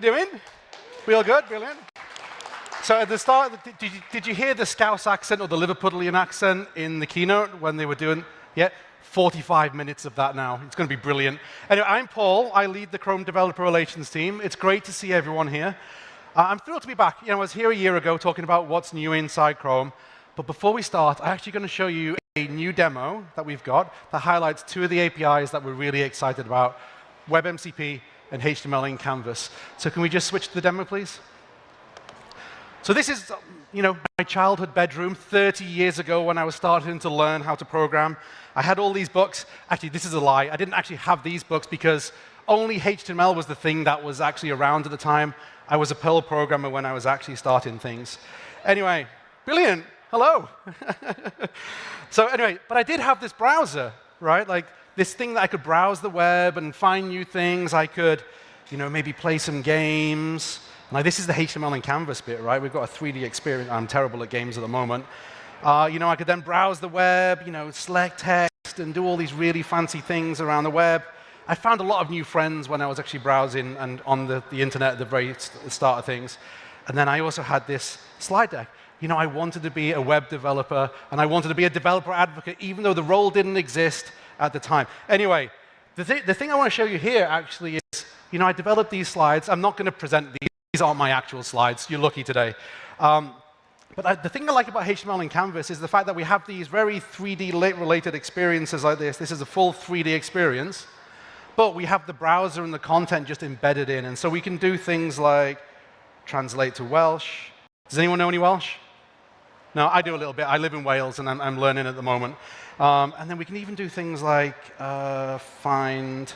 doing? We all good? Brilliant. So at the start, did you hear the Scouse accent or the Liverpudlian accent in the keynote when they were doing? Yeah, 45 minutes of that now. It's going to be brilliant. Anyway, I'm Paul. I lead the Chrome Developer Relations team. It's great to see everyone here. I'm thrilled to be back. I was here a year ago talking about what's new inside Chrome. But before we start, I'm actually going to show you a new demo that we've got that highlights two of the APIs that we're really excited about, WebMCP and HTML in Canvas. So can we just switch to the demo, please? So this is, my childhood bedroom 30 years ago when I was starting to learn how to program. I had all these books. Actually, this is a lie. I didn't actually have these books because only HTML was the thing that was actually around at the time. I was a Perl programmer when I was actually starting things. Anyway, brilliant. Hello. So anyway, but I did have this browser, right? Like this thing that I could browse the web and find new things. I could, maybe play some games. Like this is the HTML and Canvas bit, right? We've got a 3D experience. I'm terrible at games at the moment. I could then browse the web, select text, and do all these really fancy things around the web. I found a lot of new friends when I was actually browsing and on the internet at the very start of things. And then I also had this slide deck. I wanted to be a web developer, and I wanted to be a developer advocate, even though the role didn't exist at the time. Anyway, the thing I want to show you here actually is, I developed these slides. I'm not going to present these. These aren't my actual slides. You're lucky today. But the thing I like about HTML and Canvas is the fact that we have these very 3D-related experiences like this. This is a full 3D experience. But we have the browser and the content just embedded in. And so we can do things like translate to Welsh. Does anyone know any Welsh? No, I do a little bit. I live in Wales, and I'm learning at the moment. And then we can even do things like find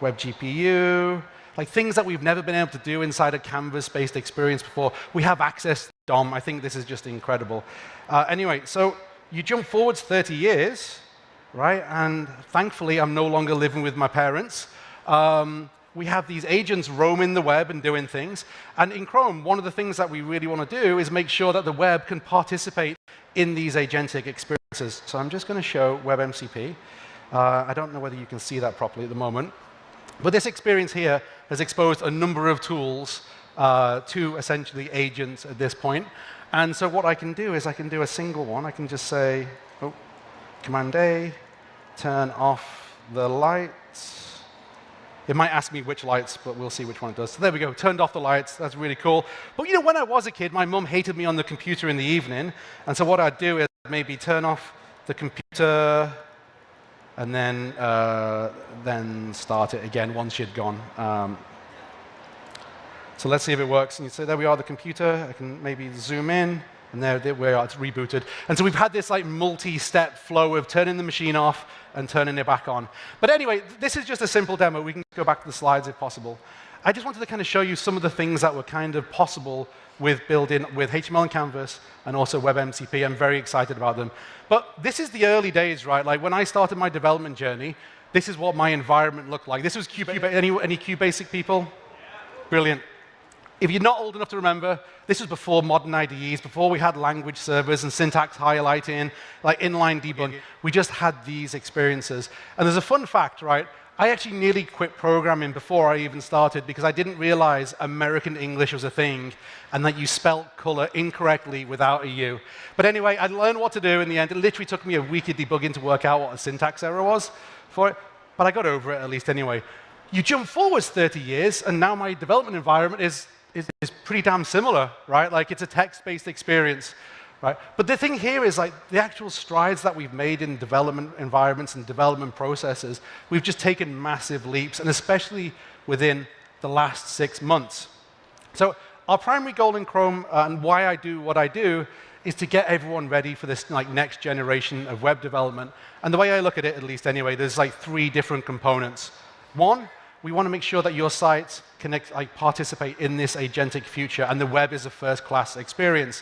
web GPU, like things that we've never been able to do inside a Canvas-based experience before. We have access to DOM. I think this is just incredible. Anyway, so you jump forwards 30 years, right? And thankfully, I'm no longer living with my parents. We have these agents roaming the web and doing things. And in Chrome, one of the things that we really want to do is make sure that the web can participate in these agentic experiences. So I'm just going to show WebMCP. I don't know whether you can see that properly at the moment. But this experience here has exposed a number of tools to essentially agents at this point. And so what I can do is I can do a single one. I can just say, Command A, turn off the lights. It might ask me which lights, but we'll see which one it does. So there we go, turned off the lights. That's really cool. But when I was a kid, my mum hated me on the computer in the evening. And so what I'd do is maybe turn off the computer and then start it again once she'd gone. So let's see if it works. And you say, there we are, the computer. I can maybe zoom in. And there we are, it's rebooted. And so we've had this like multi-step flow of turning the machine off and turning it back on. But anyway, this is just a simple demo. We can go back to the slides if possible. I just wanted to kind of show you some of the things that were kind of possible with building with HTML and Canvas and also WebMCP. I'm very excited about them. But this is the early days, right? Like when I started my development journey, this is what my environment looked like. This was QBasic. Any QBasic people? Brilliant. If you're not old enough to remember, this was before modern IDEs, before we had language servers and syntax highlighting, like inline debug. We just had these experiences. And there's a fun fact, right? I actually nearly quit programming before I even started because I didn't realize American English was a thing and that you spelt color incorrectly without a U. But anyway, I learned what to do in the end. It literally took me a week of debugging to work out what a syntax error was for it. But I got over it at least anyway. You jump forwards 30 years, and now my development environment is pretty damn similar, right? Like it's a text-based experience, right? But the thing here is like the actual strides that we've made in development environments and development processes, we've just taken massive leaps, and especially within the last 6 months. So our primary goal in Chrome and why I do what I do is to get everyone ready for this like next generation of web development. And the way I look at it, at least anyway, there's like 3 different components. One, we want to make sure that your sites can participate in this agentic future, and the web is a first-class experience.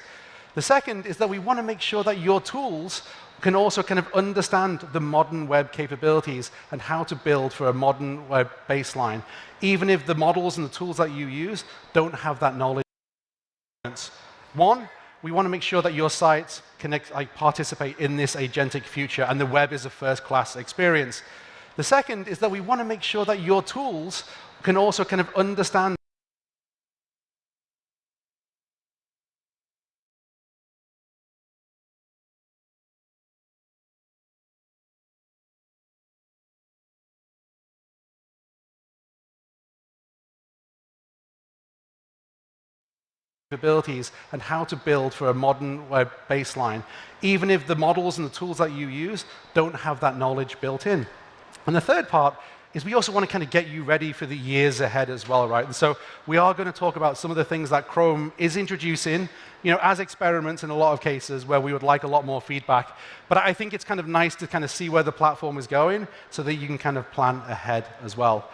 The second is that we want to make sure that your tools can also kind of understand the modern web capabilities and how to build for a modern web baseline, even if the models and the tools that you use don't have that knowledge. One, we want to make sure that your sites can participate in this agentic future, and the web is a first-class experience. The second is that we want to make sure that your tools can also kind of understand capabilities and how to build for a modern web baseline, even if the models and the tools that you use don't have that knowledge built in. And the third part is we also want to kind of get you ready for the years ahead as well, right? And so we are going to talk about some of the things that Chrome is introducing, as experiments in a lot of cases where we would like a lot more feedback. But I think it's kind of nice to kind of see where the platform is going so that you can kind of plan ahead as well.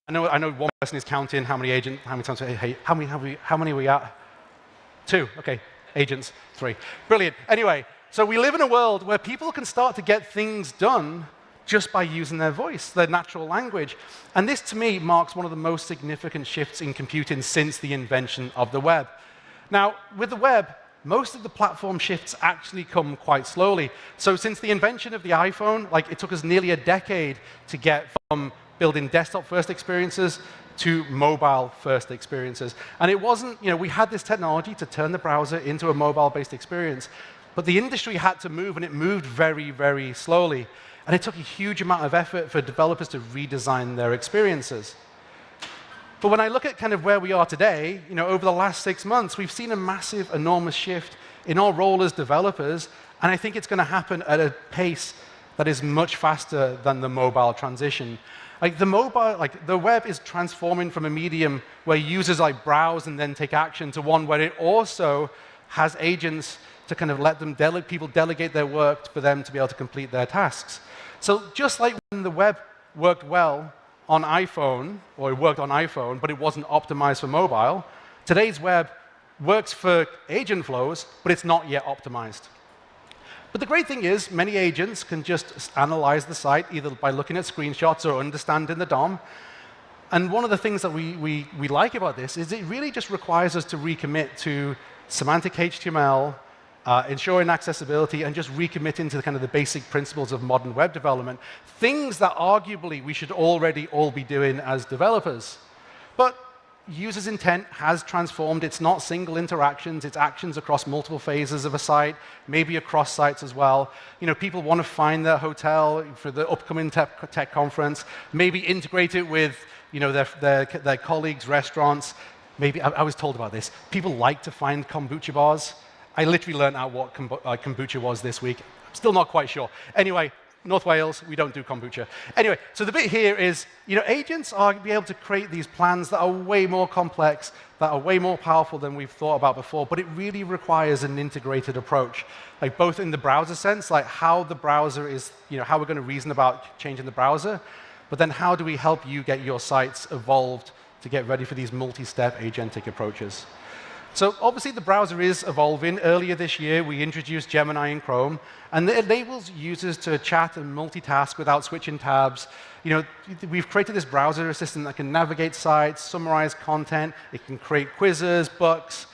I know one person is counting how many agents, how many times, hey, how many are we at? 2, okay, agents, 3. Brilliant. Anyway, so we live in a world where people can start to get things done just by using their voice, their natural language. And this, to me, marks one of the most significant shifts in computing since the invention of the web. Now, with the web, most of the platform shifts actually come quite slowly. So since the invention of the iPhone, it took us nearly a decade to get from building desktop-first experiences to mobile-first experiences. And it wasn't, we had this technology to turn the browser into a mobile-based experience, but the industry had to move, and it moved very, very slowly. And it took a huge amount of effort for developers to redesign their experiences. But when I look at kind of where we are today, over the last 6 months, we've seen a massive, enormous shift in our role as developers, and I think it's going to happen at a pace that is much faster than the mobile transition. The web is transforming from a medium where users browse and then take action to one where it also has agents to kind of let people delegate their work for them to be able to complete their tasks. So just like when the web worked well on iPhone, or it worked on iPhone, but it wasn't optimized for mobile, today's web works for agent flows, but it's not yet optimized. But the great thing is, many agents can just analyze the site, either by looking at screenshots or understanding the DOM. And one of the things that we like about this is it really just requires us to recommit to semantic HTML, ensuring accessibility, and just recommitting to the basic principles of modern web development, things that arguably we should already all be doing as developers. But users' intent has transformed. It's not single interactions. It's actions across multiple phases of a site, maybe across sites as well. People want to find their hotel for the upcoming tech conference, maybe integrate it with their colleagues' restaurants. Maybe I was told about this. People like to find kombucha bars. I literally learned out what kombucha was this week. I'm still not quite sure. Anyway, North Wales, we don't do kombucha. Anyway, so the bit here is, agents are be able to create these plans that are way more complex, that are way more powerful than we've thought about before, but it really requires an integrated approach, like both in the browser sense, like how the browser is, how we're going to reason about changing the browser, but then how do we help you get your sites evolved to get ready for these multi-step agentic approaches. So obviously, the browser is evolving. Earlier this year, we introduced Gemini in Chrome, and it enables users to chat and multitask without switching tabs. We've created this browser assistant that can navigate sites, summarize content. It can create quizzes, books,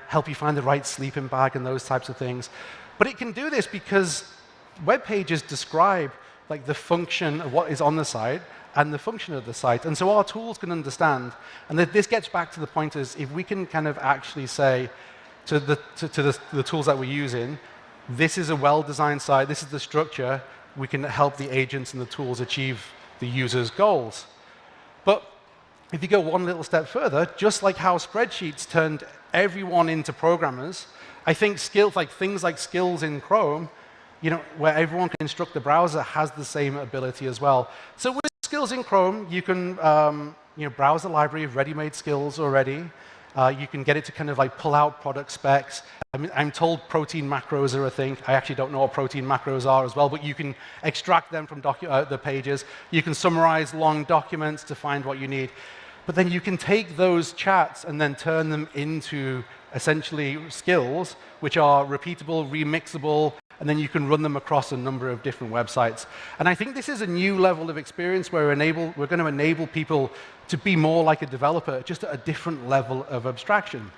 help you find the right sleeping bag and those types of things. But it can do this because web pages describe the function of what is on the site and the function of the site. And so our tools can understand. And this gets back to the point is if we can kind of actually say to the tools that we're using, this is a well-designed site, this is the structure, we can help the agents and the tools achieve the user's goals. But if you go one little step further, just like how spreadsheets turned everyone into programmers, I think things like skills in Chrome, where everyone can instruct the browser, has the same ability as well. So with skills in Chrome, you can browse a library of ready-made skills already. You can get it to kind of pull out product specs. I'm told protein macros are a thing. I actually don't know what protein macros are as well, but you can extract them from the pages. You can summarize long documents to find what you need. But then you can take those chats and then turn them into essentially skills, which are repeatable, remixable, and then you can run them across a number of different websites. And I think this is a new level of experience where we're going to enable people to be more like a developer, just at a different level of abstraction.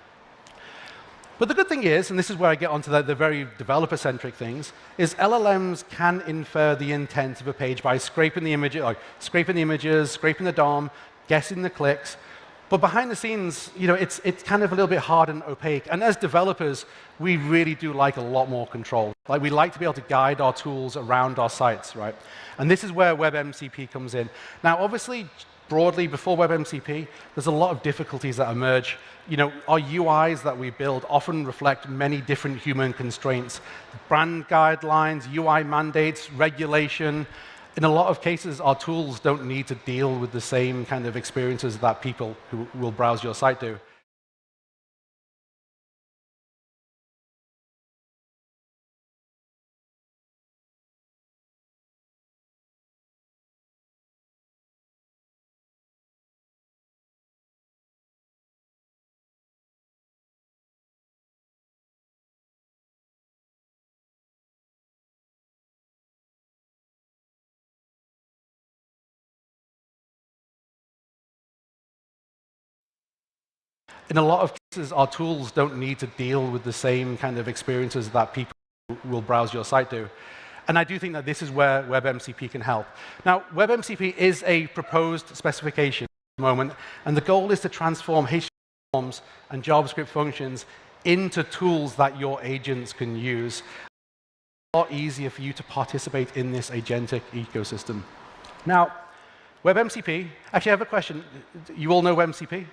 But the good thing is, and this is where I get onto the very developer-centric things, is LLMs can infer the intent of a page by scraping the images, scraping the DOM, guessing the clicks. But behind the scenes, it's kind of a little bit hard and opaque. And as developers, we really do like a lot more control. We like to be able to guide our tools around our sites, right? And this is where WebMCP comes in. Now, obviously, broadly, before WebMCP, there's a lot of difficulties that emerge. Our UIs that we build often reflect many different human constraints. Brand guidelines, UI mandates, regulation. In a lot of cases, our tools don't need to deal with the same kind of experiences that people who will browse your site do. In a lot of cases, our tools don't need to deal with the same kind of experiences that people who will browse your site do. And I do think that this is where WebMCP can help. Now, WebMCP is a proposed specification at the moment, and the goal is to transform HTML forms and JavaScript functions into tools that your agents can use. It's a lot easier for you to participate in this agentic ecosystem. Now, WebMCP, actually, I have a question. You all know WebMCP?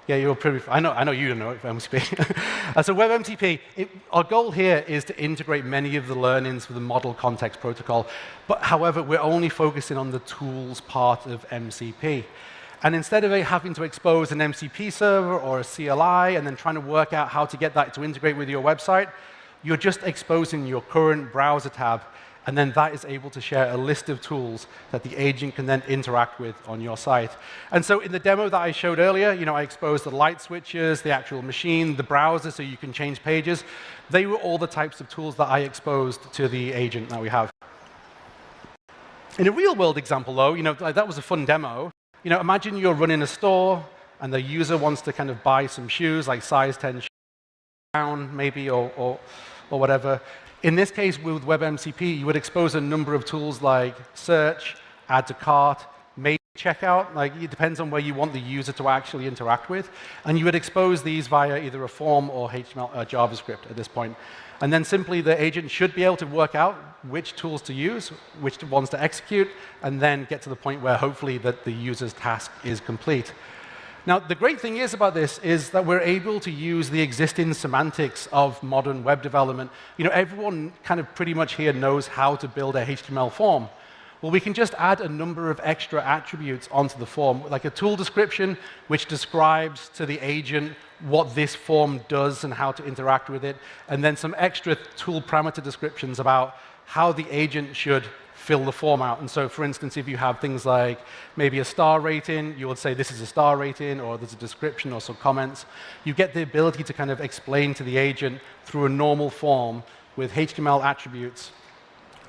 Yeah, you're pretty. I know you don't know it, WebMCP. So WebMCP, our goal here is to integrate many of the learnings for the model context protocol. But however, we're only focusing on the tools part of MCP. And instead of having to expose an MCP server or a CLI and then trying to work out how to get that to integrate with your website, you're just exposing your current browser tab. And then that is able to share a list of tools that the agent can then interact with on your site. And so in the demo that I showed earlier, I exposed the light switches, the actual machine, the browser so you can change pages. They were all the types of tools that I exposed to the agent that we have. In a real-world example, though, that was a fun demo. Imagine you're running a store, and the user wants to kind of buy some shoes, like size 10 down, maybe, or whatever. In this case, with WebMCP, you would expose a number of tools like search, add to cart, maybe checkout, like it depends on where you want the user to actually interact with, and you would expose these via either a form or HTML, JavaScript at this point. And then simply the agent should be able to work out which tools to use, which ones to execute, and then get to the point where hopefully that the user's task is complete. Now, the great thing is about this is that we're able to use the existing semantics of modern web development. You know, everyone kind of pretty much here knows how to build a HTML form. Well, we can just add a number of extra attributes onto the form, like a tool description, which describes to the agent what this form does and how to interact with it, and then some extra tool parameter descriptions about how the agent should fill the form out. And so, for instance, if you have things like maybe a star rating, you would say this is a star rating, or there's a description or some comments. You get the ability to kind of explain to the agent through a normal form with HTML attributes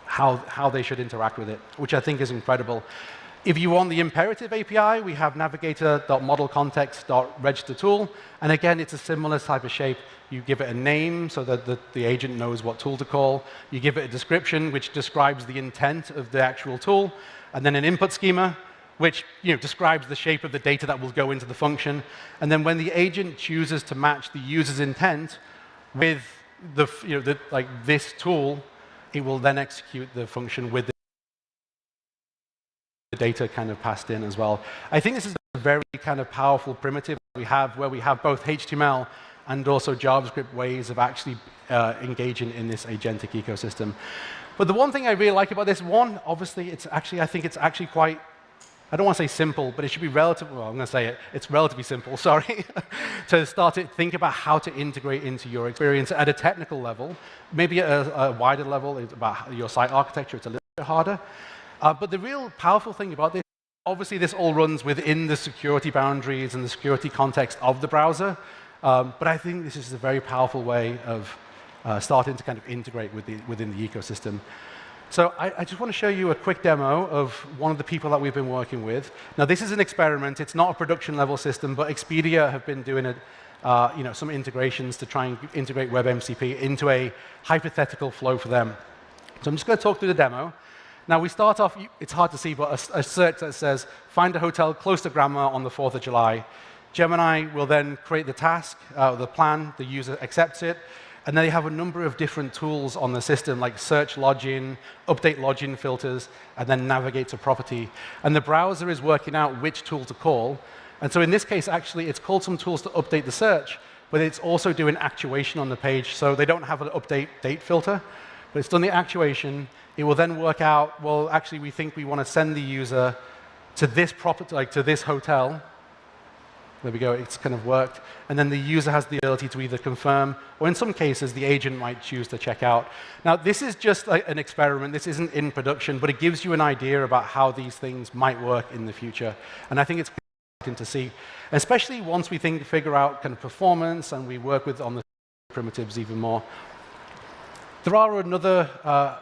how they should interact with it, which I think is incredible. If you want the imperative API, we have navigator.modelcontext.registerTool. And again, it's a similar type of shape. You give it a name so that the agent knows what tool to call. You give it a description, which describes the intent of the actual tool. And then an input schema, which describes the shape of the data that will go into the function. And then when the agent chooses to match the user's intent with like this tool, it will then execute the function with the data kind of passed in as well. I think this is a very kind of powerful primitive we have where we have both HTML and also JavaScript ways of actually engaging in this agentic ecosystem. But the one thing I really like about this, one, obviously, I think it's actually quite, I don't want to say simple, but it should be relatively, well, I'm going to say it, it's relatively simple, sorry, to start to think about how to integrate into your experience at a technical level. Maybe at a wider level, about your site architecture, it's a little bit harder. But the real powerful thing about this, obviously this all runs within the security boundaries and the security context of the browser. But I think this is a very powerful way of starting to kind of integrate within the ecosystem. So I just want to show you a quick demo of one of the people that we've been working with. Now, this is an experiment. It's not a production-level system, but Expedia have been doing some integrations to try and integrate WebMCP into a hypothetical flow for them. So I'm just going to talk through the demo. Now, we start off, it's hard to see, but a search that says, find a hotel close to Grandma on the 4th of July. Gemini will then create the task, the plan, the user accepts it, and then they have a number of different tools on the system, like search login, update login filters, and then navigate to property. And the browser is working out which tool to call. And so in this case, actually, it's called some tools to update the search, but it's also doing actuation on the page. So they don't have an update date filter, but it's done the actuation. It will then work out, well, actually, we think we want to send the user to this property, like to this hotel. There we go, it's kind of worked. And then the user has the ability to either confirm, or in some cases, the agent might choose to check out. Now, this is just like an experiment. This isn't in production, but it gives you an idea about how these things might work in the future. And I think it's exciting to see, especially once we figure out kind of performance and we work on the primitives even more. There are another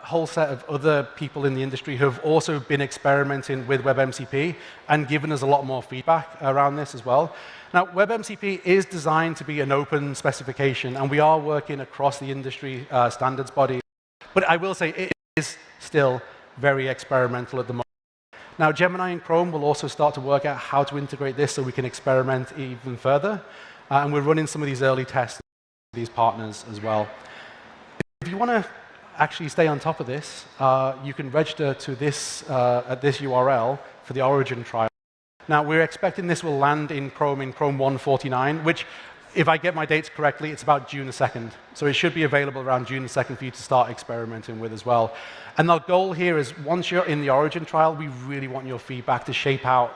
whole set of other people in the industry who have also been experimenting with WebMCP and given us a lot more feedback around this as well. Now, WebMCP is designed to be an open specification, and we are working across the industry standards body. But I will say it is still very experimental at the moment. Now, Gemini and Chrome will also start to work out how to integrate this so we can experiment even further. And we're running some of these early tests with these partners as well. If you want to actually stay on top of this, you can register to this at this URL for the Origin trial. Now, we're expecting this will land in Chrome 149, which, if I get my dates correctly, it's about June the 2nd. So it should be available around June the 2nd for you to start experimenting with as well. And our goal here is, once you're in the Origin trial, we really want your feedback to shape out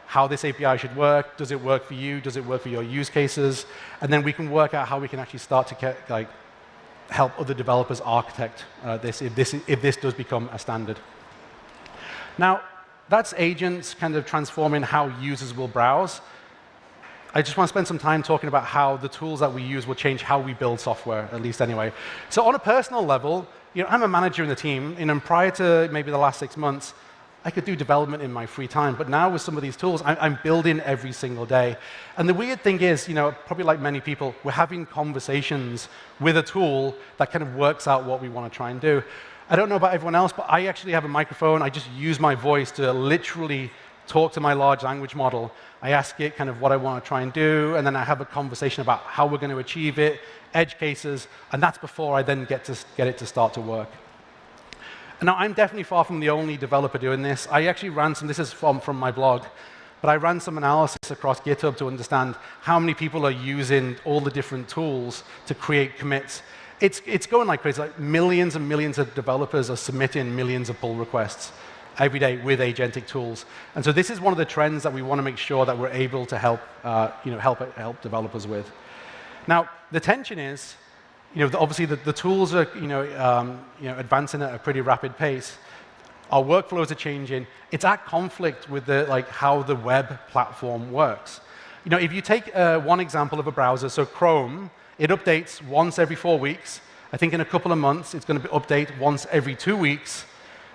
how this API should work. Does it work for you? Does it work for your use cases? And then we can work out how we can actually start to help other developers architect this if this does become a standard. Now, that's agents kind of transforming how users will browse. I just want to spend some time talking about how the tools that we use will change how we build software, at least anyway. So on a personal level, I'm a manager in the team, and prior to maybe the last 6 months, I could do development in my free time. But now with some of these tools, I'm building every single day. And the weird thing is, probably like many people, we're having conversations with a tool that kind of works out what we want to try and do. I don't know about everyone else, but I actually have a microphone. I just use my voice to literally talk to my large language model. I ask it kind of what I want to try and do, and then I have a conversation about how we're going to achieve it, edge cases, and that's before I then get it to start to work. And now, I'm definitely far from the only developer doing this. I actually ran some, this is from my blog, but I ran some analysis across GitHub to understand how many people are using all the different tools to create commits. It's going like crazy. Like millions and millions of developers are submitting millions of pull requests every day with agentic tools. And so this is one of the trends that we want to make sure that we're able to help, help developers with. Now, the tension is, obviously the tools are, advancing at a pretty rapid pace. Our workflows are changing. It's at conflict with how the web platform works. If you take one example of a browser, so Chrome, it updates once every 4 weeks. I think in a couple of months, it's going to update once every 2 weeks.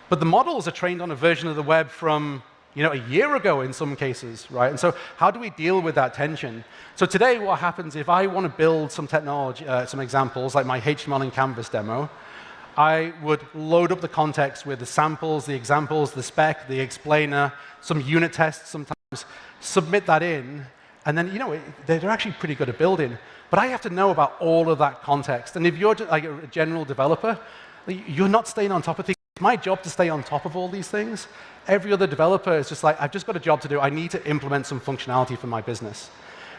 But the models are trained on a version of the web from a year ago in some cases, right? And so how do we deal with that tension? So today, what happens if I want to build some technology, some examples, like my HTML and Canvas demo, I would load up the context with the samples, the examples, the spec, the explainer, some unit tests sometimes, submit that in, and then, they're actually pretty good at building. But I have to know about all of that context. And if you're like a general developer, you're not staying on top of things. It's my job to stay on top of all these things. Every other developer is just like, I've just got a job to do. I need to implement some functionality for my business.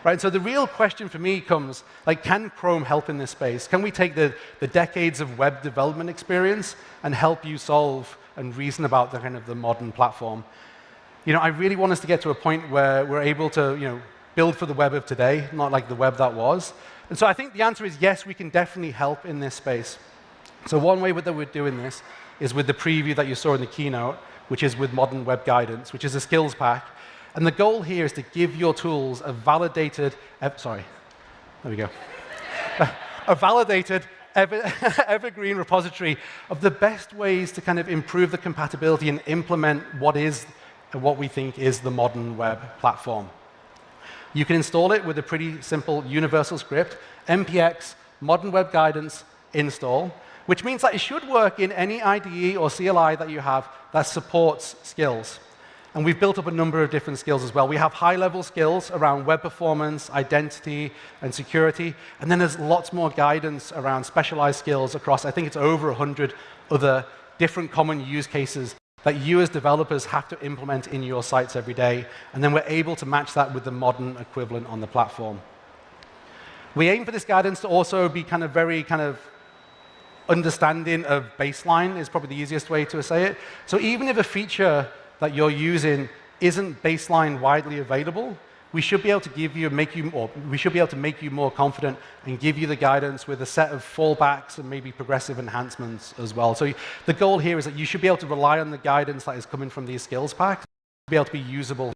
Right? So the real question for me comes, can Chrome help in this space? Can we take the decades of web development experience and help you solve and reason about the modern platform? I really want us to get to a point where we're able to, build for the web of today, not like the web that was. And so I think the answer is yes, we can definitely help in this space. So one way that we're doing this is with the preview that you saw in the keynote, which is with Modern Web Guidance, which is a skills pack. And the goal here is to give your tools a validated, a validated evergreen repository of the best ways to kind of improve the compatibility and implement what we think is the modern web platform. You can install it with a pretty simple universal script, npx modern web guidance install, which means that it should work in any IDE or CLI that you have that supports skills. And we've built up a number of different skills as well. We have high-level skills around web performance, identity, and security. And then there's lots more guidance around specialized skills across, I think it's over 100 other different common use cases that you as developers have to implement in your sites every day. And then we're able to match that with the modern equivalent on the platform. We aim for this guidance to also be very understanding of baseline is probably the easiest way to say it. So even if a feature that you're using isn't baseline widely available, we should be able to make you more confident and give you the guidance with a set of fallbacks and maybe progressive enhancements as well. So the goal here is that you should be able to rely on the guidance that is coming from these skills packs to be able to be usable.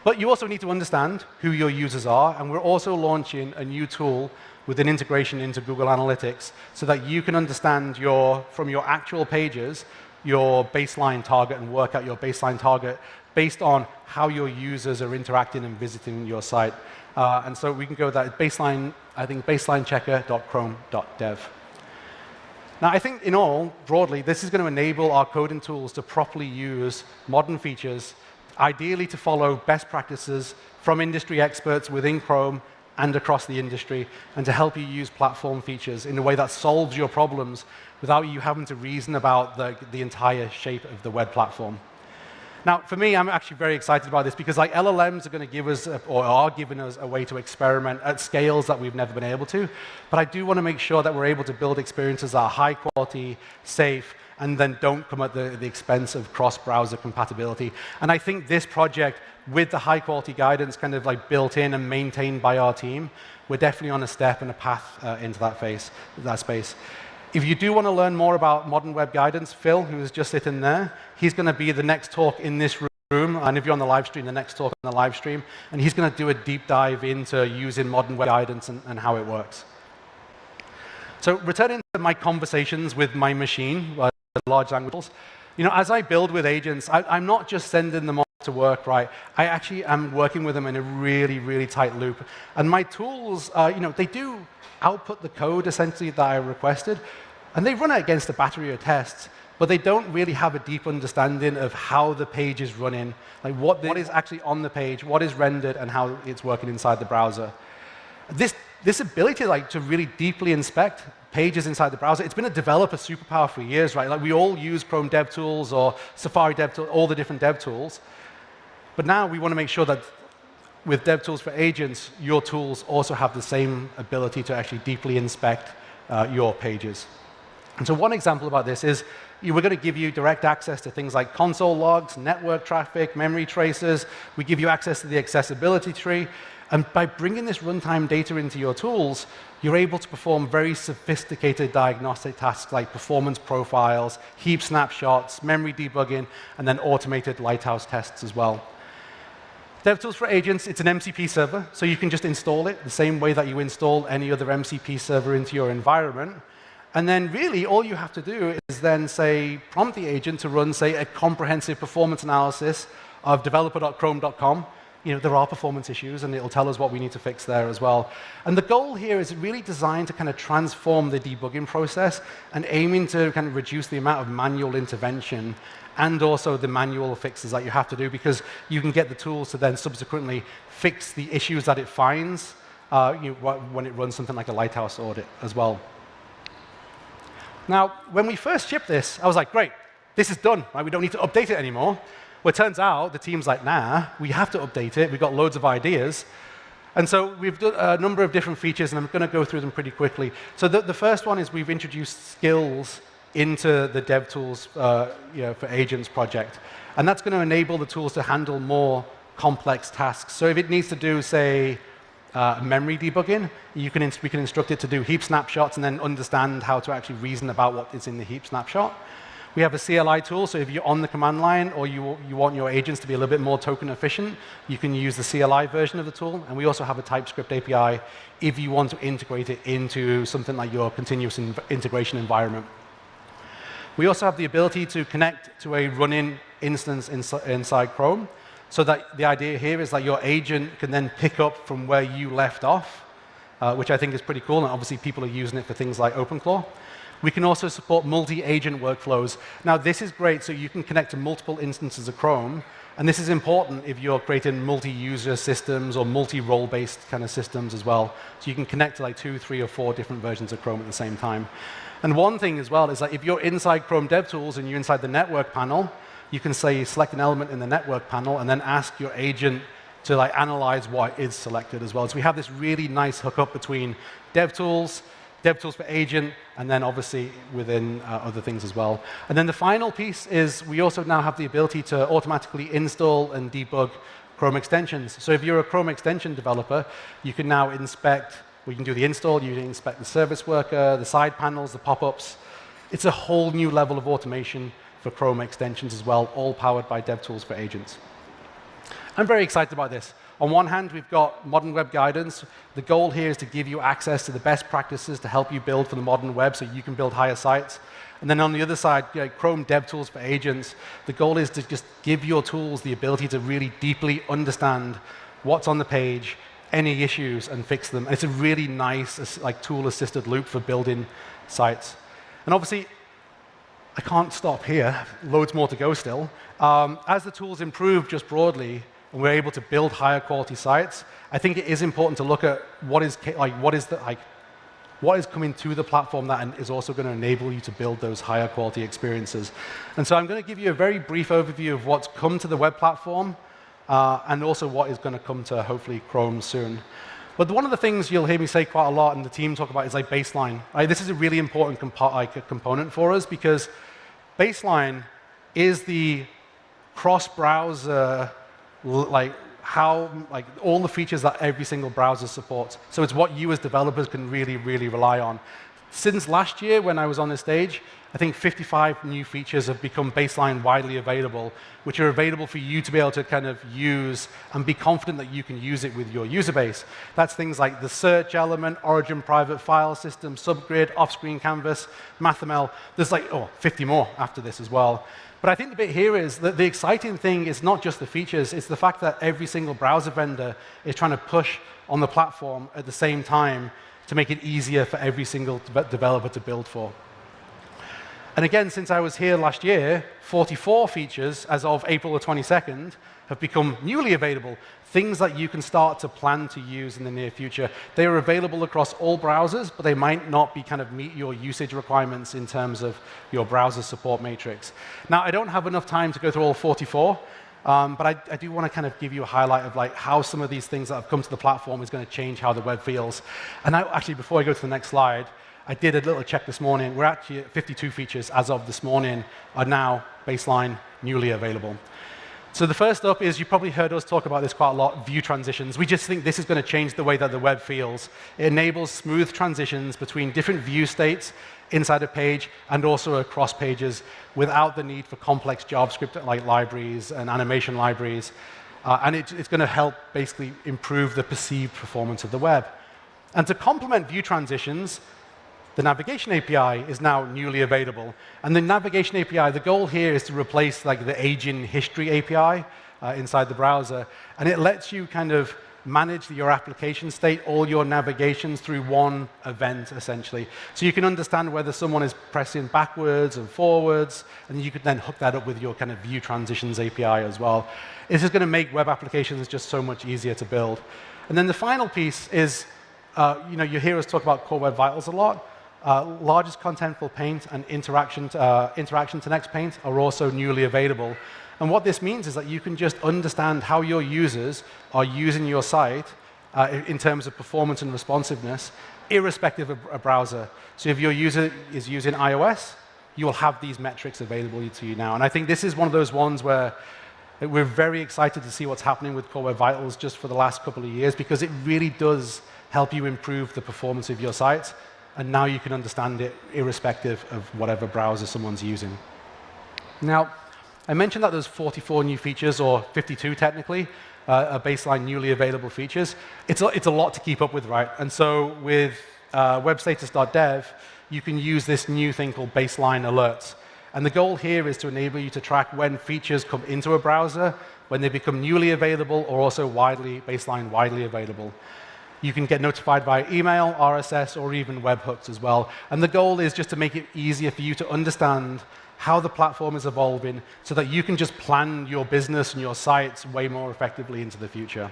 But you also need to understand who your users are, and we're also launching a new tool with an integration into Google Analytics so that you can understand from your actual pages your baseline target and work out your baseline target based on how your users are interacting and visiting your site. And so we can go with that baseline, I think baselinechecker.chrome.dev. Now, I think in all, broadly, this is going to enable our coding tools to properly use modern features, ideally to follow best practices from industry experts within Chrome and across the industry, and to help you use platform features in a way that solves your problems without you having to reason about the entire shape of the web platform. Now, for me, I'm actually very excited about this because LLMs are going to give us, or are giving us, a way to experiment at scales that we've never been able to. But I do want to make sure that we're able to build experiences that are high quality, safe, and then don't come at the expense of cross-browser compatibility. And I think this project, with the high-quality guidance built in and maintained by our team, we're definitely on a step and a path into that space. If you do want to learn more about modern web guidance, Phil, who is just sitting there, he's going to be the next talk in this room. And if you're on the live stream, the next talk on the live stream. And he's going to do a deep dive into using modern web guidance and how it works. So returning to my conversations with my machine, large language models, as I build with agents, I'm not just sending them off to work, right? I actually am working with them in a really, really tight loop. And my tools, they do output the code essentially that I requested, and they run it against a battery of tests. but they don't really have a deep understanding of how the page is running, like what is actually on the page, what is rendered, and how it's working inside the browser. This ability to really deeply inspect pages inside the browser, it's been a developer superpower for years, right? Like we all use Chrome DevTools or Safari DevTools, all the different DevTools. But now we want to make sure that with DevTools for agents, your tools also have the same ability to actually deeply inspect your pages. And so one example about this is we're going to give you direct access to things like console logs, network traffic, memory traces. We give you access to the accessibility tree. And by bringing this runtime data into your tools, you're able to perform very sophisticated diagnostic tasks like performance profiles, heap snapshots, memory debugging, and then automated lighthouse tests as well. DevTools for agents, it's an MCP server, so you can just install it the same way that you install any other MCP server into your environment. And then really all you have to do is then say, prompt the agent to run, say, a comprehensive performance analysis of developer.chrome.com. There are performance issues, and it'll tell us what we need to fix there as well. And the goal here is really designed to kind of transform the debugging process and aiming to kind of reduce the amount of manual intervention and also the manual fixes that you have to do, because you can get the tools to then subsequently fix the issues that it finds when it runs something like a Lighthouse audit as well. Now, when we first shipped this, I was like, great, this is done. Right? We don't need to update it anymore. Well, it turns out the team's like, nah, we have to update it. We've got loads of ideas. And so we've done a number of different features, and I'm going to go through them pretty quickly. So the first one is we've introduced skills into the DevTools for agents project. And that's going to enable the tools to handle more complex tasks. So if it needs to do, say, memory debugging, we can instruct it to do heap snapshots and then understand how to actually reason about what is in the heap snapshot. We have a CLI tool, so if you're on the command line or you want your agents to be a little bit more token efficient, you can use the CLI version of the tool. And we also have a TypeScript API if you want to integrate it into something like your continuous integration environment. We also have the ability to connect to a running instance inside Chrome, so that the idea here is that your agent can then pick up from where you left off, which I think is pretty cool, and obviously people are using it for things like OpenClaw. We can also support multi-agent workflows. Now, this is great, so you can connect to multiple instances of Chrome, and this is important if you're creating multi-user systems or multi-role-based kind of systems as well. So you can connect to like 2, 3, or 4 different versions of Chrome at the same time. And one thing as well is that if you're inside Chrome DevTools and you're inside the network panel, you can say select an element in the network panel and then ask your agent to analyze what is selected as well. So we have this really nice hookup between DevTools, DevTools for agent, and then obviously within other things as well. And then the final piece is we also now have the ability to automatically install and debug Chrome extensions. So if you're a Chrome extension developer, you can now inspect, you can do the install, you can inspect the service worker, the side panels, the pop-ups. It's a whole new level of automation for Chrome extensions as well, all powered by DevTools for agents. I'm very excited about this. On one hand, we've got modern web guidance. The goal here is to give you access to the best practices to help you build for the modern web so you can build higher sites. And then on the other side, Chrome DevTools for agents. The goal is to just give your tools the ability to really deeply understand what's on the page, any issues, and fix them. And it's a really nice tool-assisted loop for building sites. And obviously, I can't stop here. Loads more to go still. As the tools improve just broadly, and we're able to build higher quality sites, I think it is important to look at what is coming to the platform that is also going to enable you to build those higher quality experiences. And so I'm going to give you a very brief overview of what's come to the web platform and also what is going to come to, hopefully, Chrome soon. But one of the things you'll hear me say quite a lot and the team talk about is baseline. This is a really important component for us because baseline is the cross-browser all the features that every single browser supports. So it's what you as developers can really, really rely on. Since last year, when I was on this stage, I think 55 new features have become baseline widely available, which are available for you to be able to kind of use and be confident that you can use it with your user base. That's things like the search element, origin private file system, subgrid, off-screen canvas, MathML. There's 50 more after this as well. But I think the bit here is that the exciting thing is not just the features, it's the fact that every single browser vendor is trying to push on the platform at the same time to make it easier for every single developer to build for. And again, since I was here last year, 44 features as of April the 22nd have become newly available, things that you can start to plan to use in the near future. They are available across all browsers, but they might not be kind of meet your usage requirements in terms of your browser support matrix. Now, I don't have enough time to go through all 44, but I do want to kind of give you a highlight of like how some of these things that have come to the platform is going to change how the web feels. And actually, before I go to the next slide, I did a little check this morning. We're actually at 52 features as of this morning are now baseline newly available. So the first up is, you probably heard us talk about this quite a lot, view transitions. We just think this is going to change the way that the web feels. It enables smooth transitions between different view states inside a page and also across pages without the need for complex JavaScript like libraries and animation libraries. And it's going to help basically improve the perceived performance of the web. And to complement view transitions, the navigation API is now newly available. And the navigation API, the goal here is to replace like the aging history API inside the browser. And it lets you kind of manage your application state, all your navigations through one event, essentially. So you can understand whether someone is pressing backwards and forwards, and you could then hook that up with your kind of view transitions API as well. This is going to make web applications just so much easier to build. And then the final piece is, you hear us talk about Core Web Vitals a lot. Largest contentful paint and interaction to next paint are also newly available. And what this means is that you can just understand how your users are using your site in terms of performance and responsiveness, irrespective of a browser. So if your user is using iOS, you will have these metrics available to you now. And I think this is one of those ones where we're very excited to see what's happening with Core Web Vitals just for the last couple of years, because it really does help you improve the performance of your site. And now you can understand it irrespective of whatever browser someone's using. Now, I mentioned that there's 44 new features, or 52 technically, baseline newly available features. It's a lot to keep up with, right? And so with webstatus.dev, you can use this new thing called baseline alerts. And the goal here is to enable you to track when features come into a browser, when they become newly available, or also baseline widely available. You can get notified via email, RSS, or even webhooks as well. And the goal is just to make it easier for you to understand how the platform is evolving so that you can just plan your business and your sites way more effectively into the future.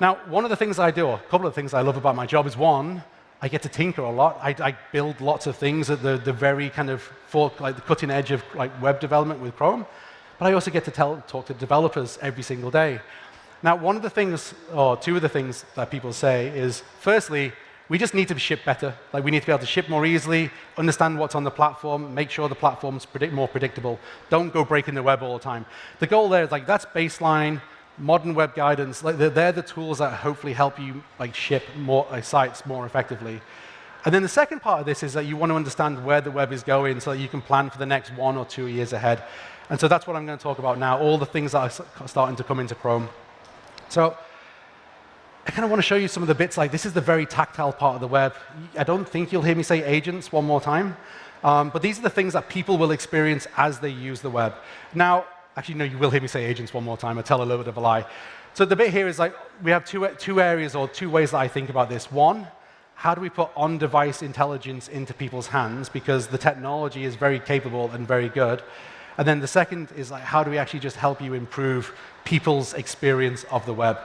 Now, one of the things I do, or a couple of things I love about my job is, one, I get to tinker a lot. I build lots of things at the very kind of the cutting edge of like web development with Chrome. But I also get to talk to developers every single day. Now, one of the things, or two of the things that people say is, firstly, we just need to ship better. Like, we need to be able to ship more easily, understand what's on the platform, make sure the platform's more predictable. Don't go breaking the web all the time. The goal there is, like, that's baseline, modern web guidance. Like, they're the tools that hopefully help you like ship more sites more effectively. And then the second part of this is that you want to understand where the web is going so that you can plan for the next 1 or 2 years ahead. And so that's what I'm going to talk about now, all the things that are starting to come into Chrome. So I kind of want to show you some of the bits. Like, this is the very tactile part of the web. I don't think you'll hear me say agents one more time. But these are the things that people will experience as they use the web. Now, actually, no, you will hear me say agents one more time. I tell a little bit of a lie. So the bit here is like, we have two areas or two ways that I think about this. One, how do we put on-device intelligence into people's hands? Because the technology is very capable and very good. And then the second is like, how do we actually just help you improve people's experience of the web?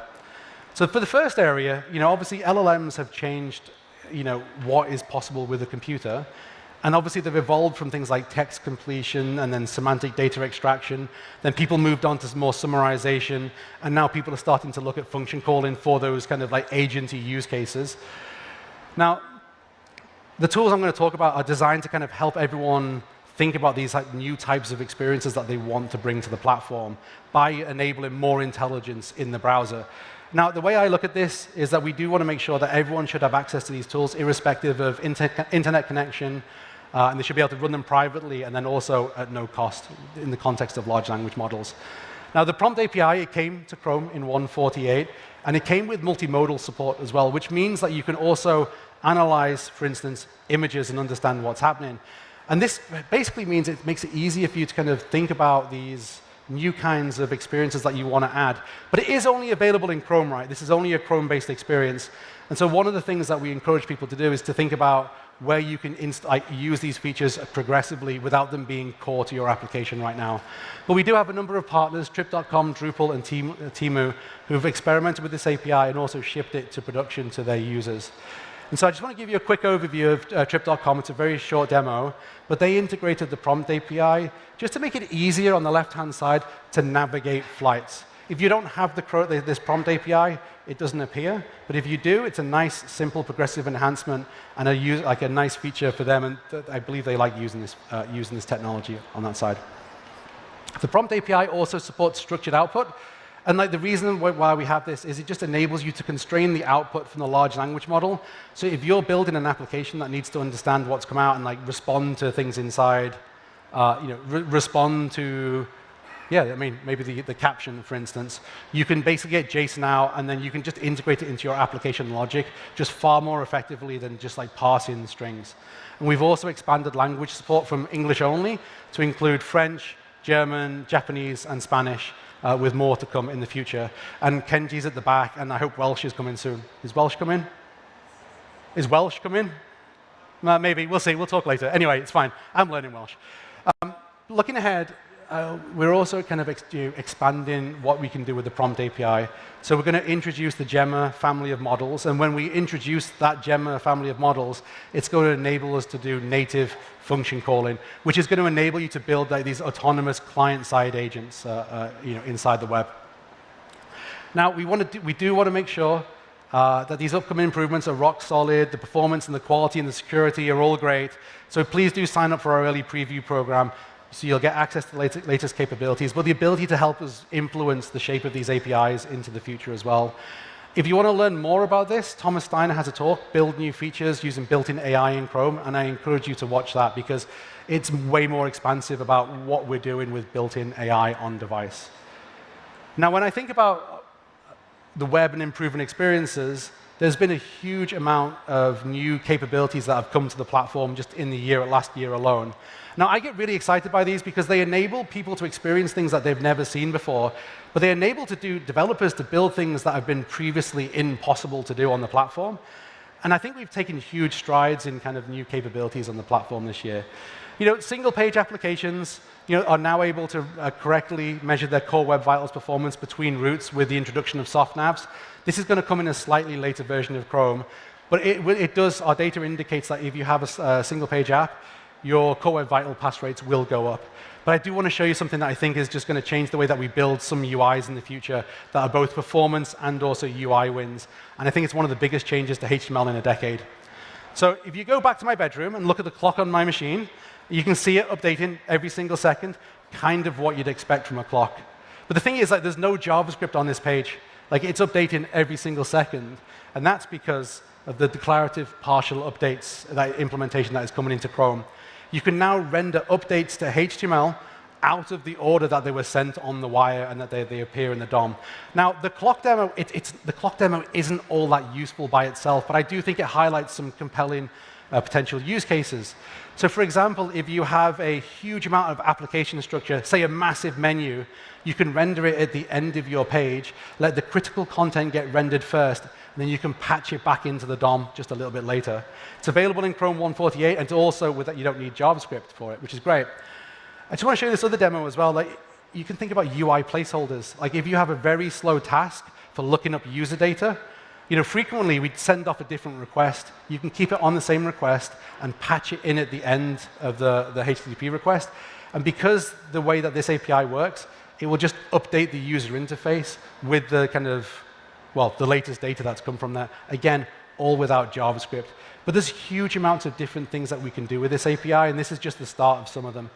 So for the first area, obviously LLMs have changed, what is possible with a computer. And obviously they've evolved from things like text completion and then semantic data extraction. Then people moved on to more summarization. And now people are starting to look at function calling for those kind of like agenty use cases. Now, the tools I'm going to talk about are designed to kind of help everyone think about these like new types of experiences that they want to bring to the platform by enabling more intelligence in the browser. Now, the way I look at this is that we do want to make sure that everyone should have access to these tools irrespective of internet connection, and they should be able to run them privately and then also at no cost in the context of large language models. Now, the prompt API, it came to Chrome in 1.48, and it came with multimodal support as well, which means that you can also analyze, for instance, images and understand what's happening. And this basically means it makes it easier for you to kind of think about these new kinds of experiences that you want to add. But it is only available in Chrome, right? This is only a Chrome-based experience. And so one of the things that we encourage people to do is to think about where you can use these features progressively without them being core to your application right now. But we do have a number of partners, Trip.com, Drupal, and Temu, who've experimented with this API and also shipped it to production to their users. And so I just want to give you a quick overview of Trip.com. It's a very short demo, but they integrated the prompt API just to make it easier on the left-hand side to navigate flights. If you don't have this prompt API, it doesn't appear. But if you do, it's a nice, simple, progressive enhancement and a nice feature for them. And I believe they like using this technology on that side. The prompt API also supports structured output. And the reason why we have this is it just enables you to constrain the output from the large language model. So if you're building an application that needs to understand what's come out and respond to things inside, respond to maybe the caption, for instance, you can basically get JSON out, and then you can just integrate it into your application logic just far more effectively than just parsing strings. And we've also expanded language support from English only to include French, German, Japanese, and Spanish, with more to come in the future. And Kenji's at the back, and I hope Welsh is coming soon. Is Welsh coming? Is Welsh coming? Maybe. We'll see. We'll talk later. Anyway, it's fine. I'm learning Welsh. Looking ahead, we're also kind of expanding what we can do with the prompt API. So we're going to introduce the Gemma family of models. And when we introduce that Gemma family of models, it's going to enable us to do native function calling, which is going to enable you to build these autonomous client-side agents inside the web. Now, we do want to make sure that these upcoming improvements are rock solid. The performance and the quality and the security are all great. So please do sign up for our early preview program, so you'll get access to the latest capabilities, but the ability to help us influence the shape of these APIs into the future as well. If you want to learn more about this, Thomas Steiner has a talk, Build New Features Using Built-in AI in Chrome, and I encourage you to watch that because it's way more expansive about what we're doing with built-in AI on device. Now, when I think about the web and improving experiences, there's been a huge amount of new capabilities that have come to the platform just in the last year alone. Now, I get really excited by these because they enable people to experience things that they've never seen before, but they enable developers to build things that have been previously impossible to do on the platform. And I think we've taken huge strides in kind of new capabilities on the platform this year. Single-page applications are now able to correctly measure their core web vitals performance between routes with the introduction of soft navs. This is going to come in a slightly later version of Chrome, but our data indicates that if you have a single-page app, your core web vital pass rates will go up. But I do want to show you something that I think is just going to change the way that we build some UIs in the future that are both performance and also UI wins. And I think it's one of the biggest changes to HTML in a decade. So if you go back to my bedroom and look at the clock on my machine, you can see it updating every single second, kind of what you'd expect from a clock. But the thing is, there's no JavaScript on this page. It's updating every single second. And that's because of the declarative partial updates, that implementation that is coming into Chrome. You can now render updates to HTML out of the order that they were sent on the wire and that they appear in the DOM. Now, the clock demo, the clock demo isn't all that useful by itself, but I do think it highlights some compelling potential use cases. So for example, if you have a huge amount of application structure, say a massive menu, you can render it at the end of your page, let the critical content get rendered first, and then you can patch it back into the DOM just a little bit later. It's available in Chrome 148, and also with that, you don't need JavaScript for it, which is great. I just want to show you this other demo as well. You can think about UI placeholders. If you have a very slow task for looking up user data, frequently we'd send off a different request. You can keep it on the same request and patch it in at the end of the HTTP request. And because the way that this API works, it will just update the user interface with the the latest data that's come from there. Again, all without JavaScript. But there's huge amounts of different things that we can do with this API, and this is just the start of some of them.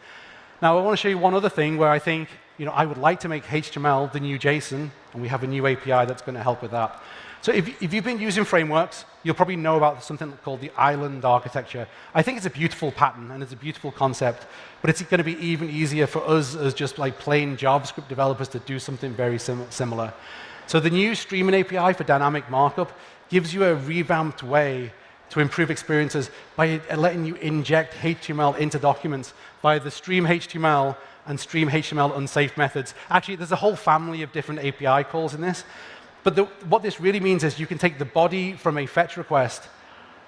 Now, I want to show you one other thing where I think I would like to make HTML the new JSON, and we have a new API that's going to help with that. So if you've been using frameworks, you'll probably know about something called the island architecture. I think it's a beautiful pattern, and it's a beautiful concept, but it's going to be even easier for us as just plain JavaScript developers to do something very similar. So the new Streaming API for dynamic markup gives you a revamped way to improve experiences by letting you inject HTML into documents via the Stream HTML and Stream HTML unsafe methods. Actually, there's a whole family of different API calls in this. But what this really means is you can take the body from a fetch request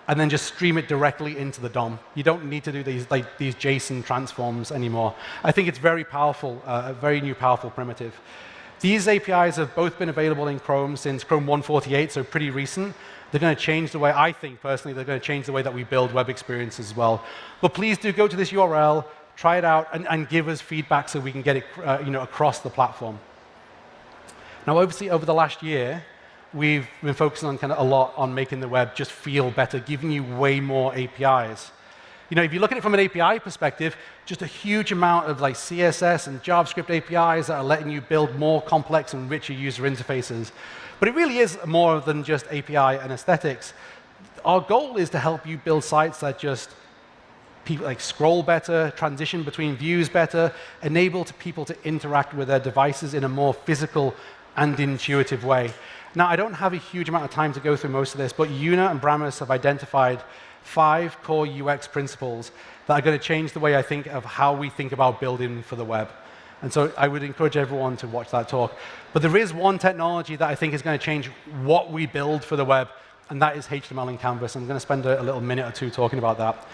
and then just stream it directly into the DOM. You don't need to do these JSON transforms anymore. I think it's very powerful, a very new powerful primitive. These APIs have both been available in Chrome since Chrome 148, so pretty recent. They're going to change the way, I think personally, they're going to change the way that we build web experiences as well. But please do go to this URL, try it out, and give us feedback so we can get it across the platform. Now, obviously, over the last year, we've been focusing on a lot on making the web just feel better, giving you way more APIs. If you look at it from an API perspective, just a huge amount of CSS and JavaScript APIs that are letting you build more complex and richer user interfaces. But it really is more than just API and aesthetics. Our goal is to help you build sites that just scroll better, transition between views better, enable people to interact with their devices in a more physical and intuitive way. Now, I don't have a huge amount of time to go through most of this, but Una and Bramus have identified 5 core UX principles that are going to change the way I think of how we think about building for the web. And so I would encourage everyone to watch that talk. But there is one technology that I think is going to change what we build for the web, and that is HTML and Canvas. I'm going to spend a little minute or two talking about that.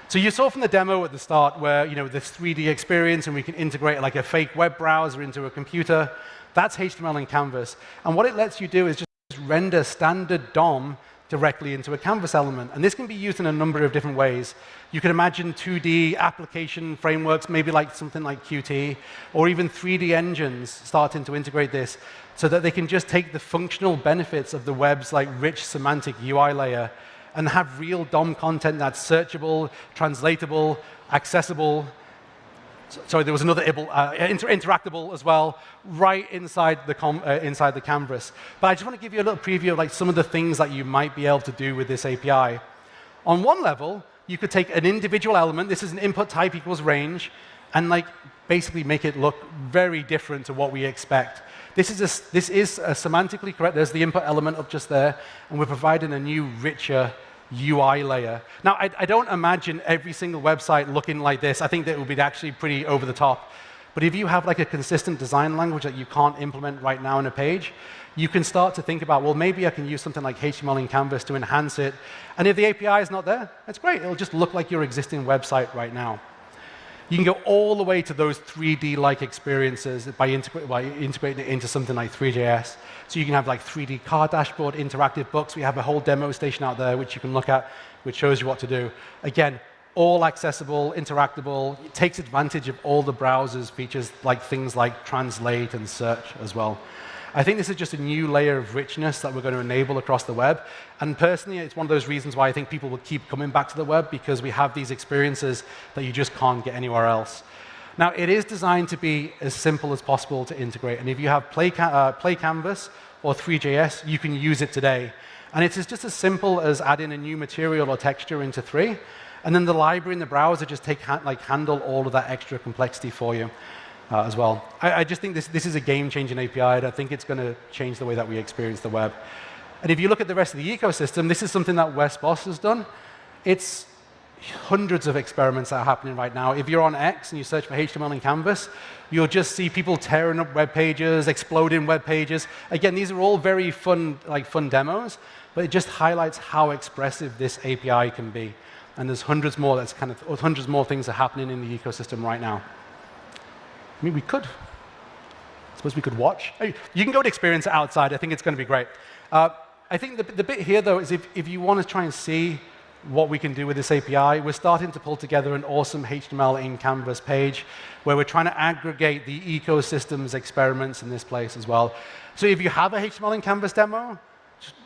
So you saw from the demo at the start where this 3D experience, and we can integrate a fake web browser into a computer. That's HTML and Canvas. And what it lets you do is just render standard DOM directly into a Canvas element. And this can be used in a number of different ways. You can imagine 2D application frameworks, maybe something like Qt, or even 3D engines starting to integrate this so that they can just take the functional benefits of the web's rich semantic UI layer and have real DOM content that's searchable, translatable, accessible. Sorry, there was another interactable as well, right inside the canvas. But I just want to give you a little preview of some of the things that you might be able to do with this API. On one level, you could take an individual element. This is an input type equals range, and basically make it look very different to what we expect. This is semantically correct. There's the input element up just there, and we're providing a new, richer UI layer. Now, I don't imagine every single website looking like this. I think that it would be actually pretty over the top. But if you have a consistent design language that you can't implement right now on a page, you can start to think about, well, maybe I can use something like HTML in Canvas to enhance it. And if the API is not there, that's great. It'll just look like your existing website right now. You can go all the way to those 3D-like experiences by integrating it into something like 3JS. So you can have 3D car dashboard, interactive books. We have a whole demo station out there which you can look at, which shows you what to do. Again, all accessible, interactable. It takes advantage of all the browser's features, things like translate and search as well. I think this is just a new layer of richness that we're going to enable across the web. And personally, it's one of those reasons why I think people will keep coming back to the web, because we have these experiences that you just can't get anywhere else. Now, it is designed to be as simple as possible to integrate. And if you have Play Canvas or 3JS, you can use it today. And it's just as simple as adding a new material or texture into 3. And then the library in the browser just handle all of that extra complexity for you. As well. I just think this is a game-changing API, and I think it's going to change the way that we experience the web. And if you look at the rest of the ecosystem, this is something that Wes Bos has done. It's hundreds of experiments that are happening right now. If you're on X and you search for HTML in Canvas, you'll just see people tearing up web pages, exploding web pages. Again, these are all very fun demos, but it just highlights how expressive this API can be. And there's hundreds more things are happening in the ecosystem right now. I mean, we could. I suppose we could watch. You can go to experience it outside. I think it's going to be great. I think the bit here, though, is if you want to try and see what we can do with this API, we're starting to pull together an awesome HTML in Canvas page where we're trying to aggregate the ecosystem's experiments in this place as well. So if you have a HTML in Canvas demo,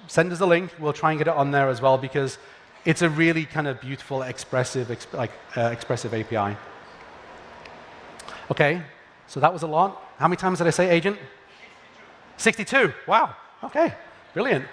send us a link. We'll try and get it on there as well, because it's a really kind of beautiful, expressive API. OK. So that was a lot. How many times did I say agent? 62. Wow. OK. Brilliant.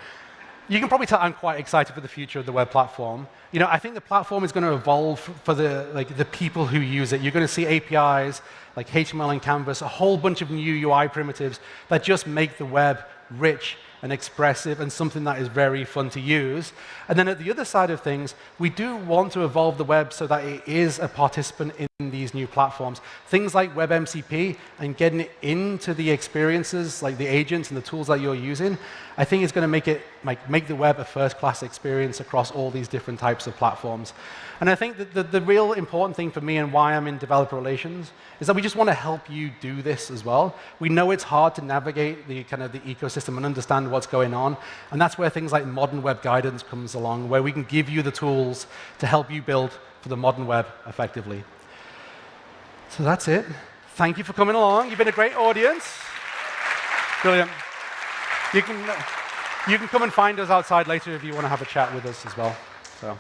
You can probably tell I'm quite excited for the future of the web platform. I think the platform is going to evolve for the people who use it. You're going to see APIs like HTML and Canvas, a whole bunch of new UI primitives that just make the web rich and expressive and something that is very fun to use. And then at the other side of things, we do want to evolve the web so that it is a participant in these new platforms. Things like WebMCP and getting it into the experiences, like the agents and the tools that you're using, I think is going to make the web a first-class experience across all these different types of platforms. And I think that the real important thing for me and why I'm in developer relations is that we just want to help you do this as well. We know it's hard to navigate the kind of the ecosystem and understand what's going on, and that's where things like modern web guidance comes along, where we can give you the tools to help you build for the modern web effectively. So that's it. Thank you for coming along. You've been a great audience. Brilliant. You can come and find us outside later if you want to have a chat with us as well. So,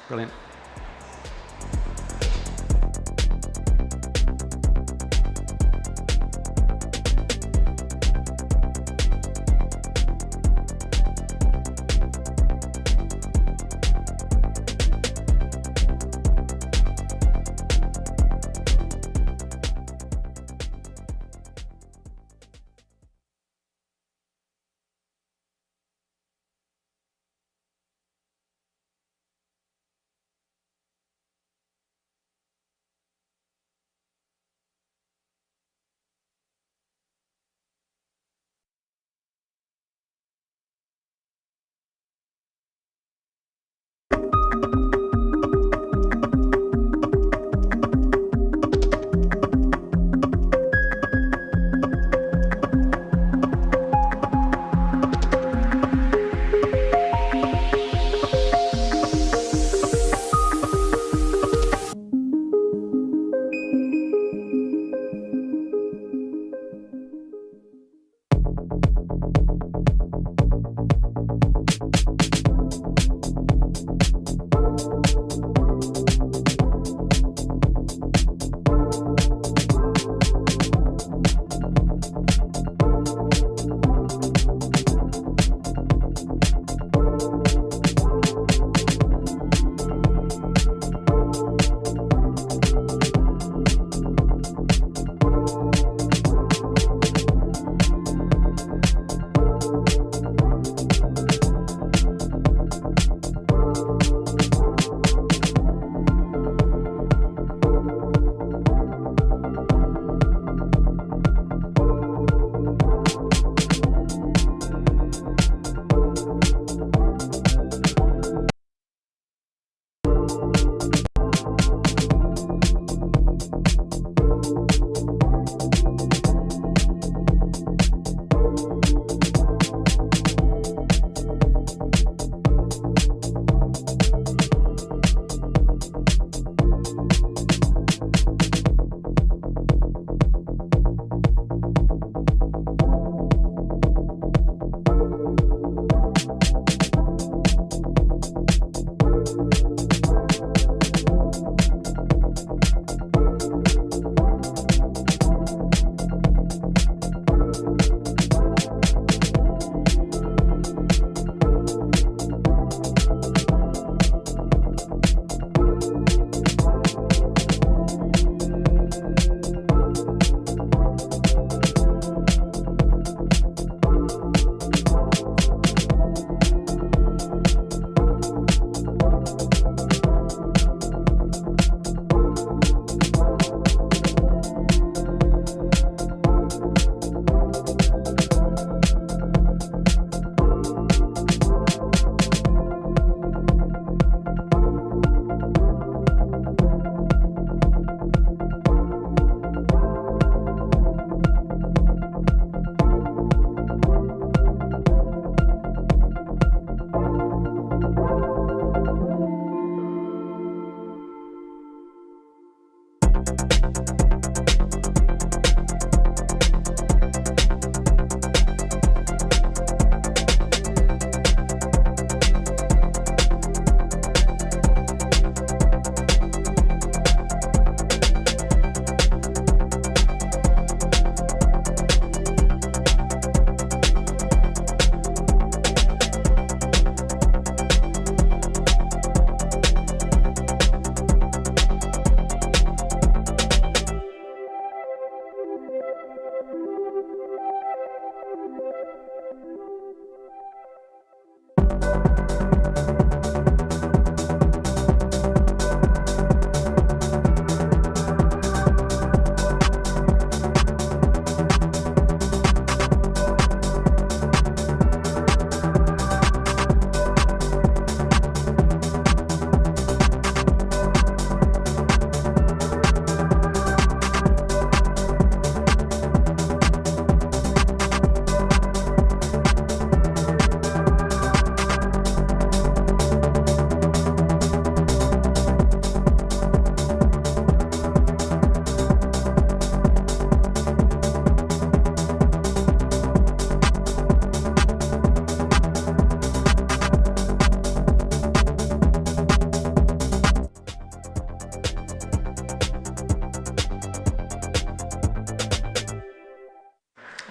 brilliant.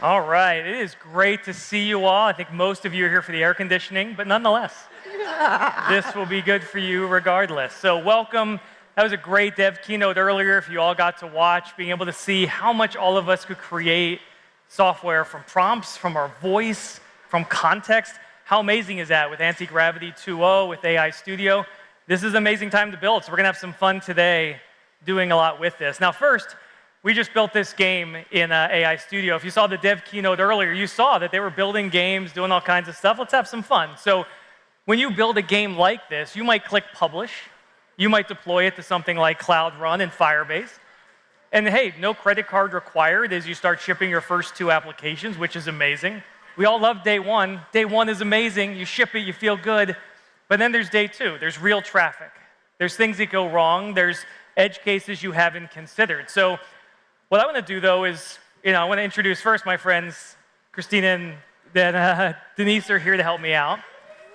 All right, it is great to see you all. I think most of you are here for the air conditioning, but nonetheless, this will be good for you regardless. So welcome. That was a great dev keynote earlier. If you all got to watch, being able to see how much all of us could create software from prompts, from our voice, from context. How amazing is that with Anti-Gravity 2.0, with AI Studio? This is an amazing time to build, so we're going to have some fun today doing a lot with this. Now first, we just built this game in AI Studio. If you saw the dev keynote earlier, you saw that they were building games, doing all kinds of stuff. Let's have some fun. So when you build a game like this, you might click Publish. You might deploy it to something like Cloud Run in Firebase. And hey, no credit card required as you start shipping your first 2 applications, which is amazing. We all love day one. Day one is amazing. You ship it, you feel good. But then there's day 2. There's real traffic. There's things that go wrong. There's edge cases you haven't considered. So what I want to do, though, is, I want to introduce first my friends, Christina and then Denise are here to help me out.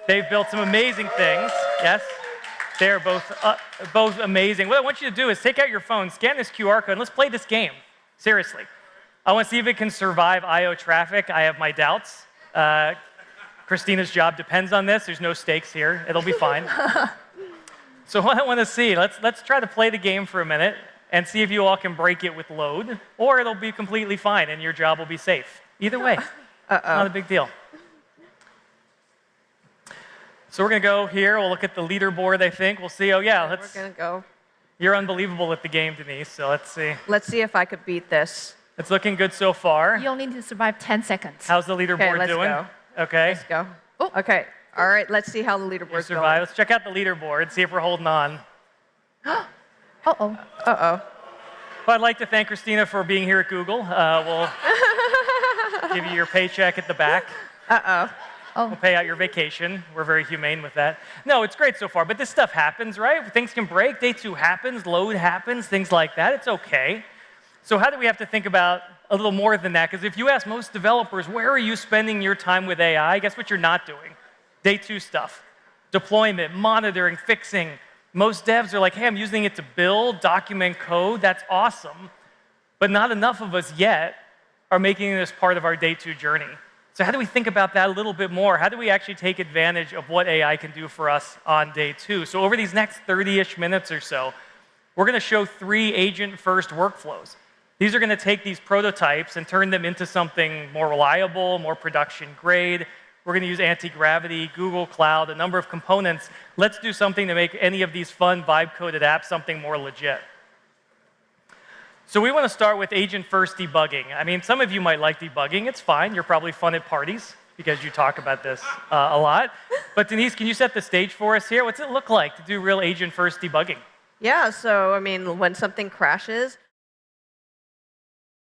They've built some amazing things. Yes, they are both amazing. What I want you to do is take out your phone, scan this QR code, and let's play this game. Seriously. I want to see if it can survive I/O traffic. I have my doubts. Christina's job depends on this. There's no stakes here. It'll be fine. So what I want to see, let's try to play the game for a minute and see if you all can break it with load, or it'll be completely fine and your job will be safe. Either way, not a big deal. So we're going to go here. We'll look at the leaderboard, I think. We'll see. Oh, yeah. We're going to go. You're unbelievable at the game, Denise, so let's see. Let's see if I could beat this. It's looking good so far. You only need to survive 10 seconds. How's the leaderboard doing? Go. Okay. Let's go. Oh. Okay. All right. Let's see how the leaderboard's going. Let's check out the leaderboard, see if we're holding on. Uh-oh. Uh-oh. Well, I'd like to thank Christina for being here at Google. We'll give you your paycheck at the back. Uh-oh. Oh. We'll pay out your vacation. We're very humane with that. No, it's great so far, but this stuff happens, right? Things can break. Day 2 happens. Load happens. Things like that. It's okay. So how do we have to think about a little more than that? Because if you ask most developers, where are you spending your time with AI? Guess what you're not doing? Day 2 stuff. Deployment, monitoring, fixing. Most devs are like, hey, I'm using it to build, document code. That's awesome. But not enough of us yet are making this part of our day 2 journey. So how do we think about that a little bit more? How do we actually take advantage of what AI can do for us on day 2? So over these next 30-ish minutes or so, we're going to show 3 agent-first workflows. These are going to take these prototypes and turn them into something more reliable, more production-grade. We're going to use Anti-Gravity, Google Cloud, a number of components. Let's do something to make any of these fun vibe-coded apps something more legit. So we want to start with agent-first debugging. I mean, some of you might like debugging. It's fine. You're probably fun at parties because you talk about this a lot. But Denise, can you set the stage for us here? What's it look like to do real agent-first debugging? Yeah, so, I mean, when something crashes,